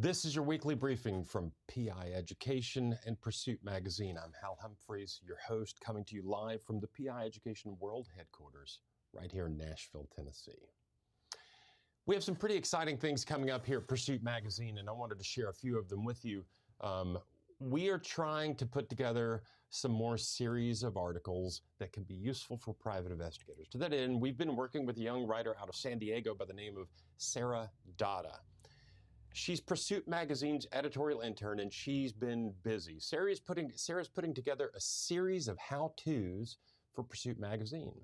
This is your weekly briefing from PI Education and Pursuit Magazine. I'm Hal Humphreys, your host, coming to you live from the PI Education World Headquarters right here in Nashville, Tennessee. We have some pretty exciting things coming up here at Pursuit Magazine, and I wanted to share a few of them with you. We are trying to put together some more series of articles that can be useful for private investigators. To that end, we've been working with a young writer out of San Diego by the name of Sarah Dada. She's Pursuit Magazine's editorial intern, and she's been busy. Sarah's putting together a series of how-tos for Pursuit Magazine.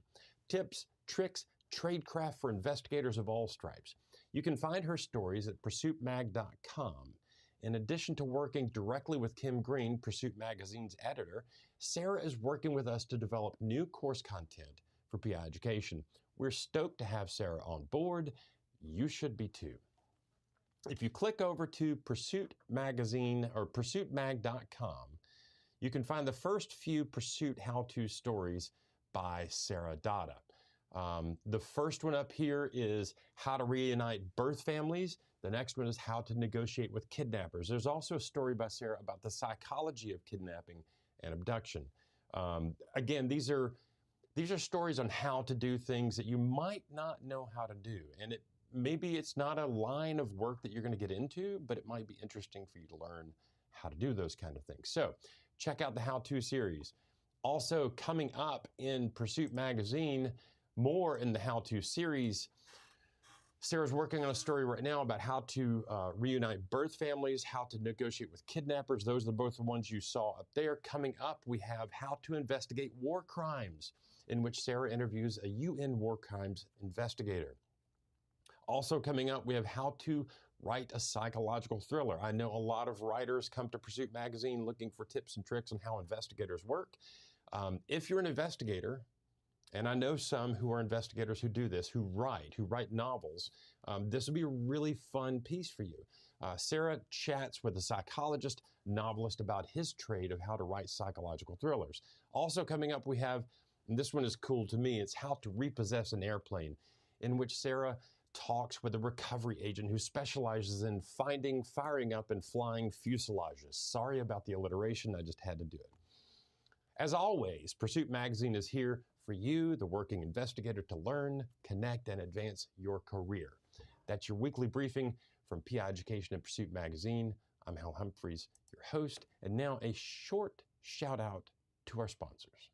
Tips, tricks, tradecraft for investigators of all stripes. You can find her stories at pursuitmag.com. In addition to working directly with Kim Green, Pursuit Magazine's editor, Sarah is working with us to develop new course content for PI Education. We're stoked to have Sarah on board. You should be too. If you click over to Pursuit Magazine or pursuitmag.com, you can find the first few Pursuit how-to stories by Sarah Dada. The first one up here is how to reunite birth families. The next one is how to negotiate with kidnappers. There's also a story by Sarah about the psychology of kidnapping and abduction. Again, these are stories on how to do things that you might not know how to do. And maybe it's not a line of work that you're going to get into, but it might be interesting for you to learn how to do those kind of things. So check out the how-to series. Also coming up in Pursuit Magazine, more in the how-to series, Sarah's working on a story right now about how to reunite birth families, how to negotiate with kidnappers. Those are both the ones you saw up there. Coming up, we have how to investigate war crimes, in which Sarah interviews a UN war crimes investigator. Also coming up, we have how to write a psychological thriller. I know a lot of writers come to Pursuit Magazine looking for tips and tricks on how investigators work. If you're an investigator, and I know some who are investigators who do this, who write novels, this would be a really fun piece for you. Sarah chats with a psychologist, novelist about his trade of how to write psychological thrillers. Also coming up, we have, and this one is cool to me, it's how to repossess an airplane, in which Sarah talks with a recovery agent who specializes in finding, firing up, and flying fuselages. Sorry about the alliteration, I just had to do it. As always, Pursuit Magazine is here for you, the working investigator, to learn, connect, and advance your career. That's your weekly briefing from PI Education and Pursuit Magazine. I'm Hal Humphreys, your host, and now a short shout out to our sponsors.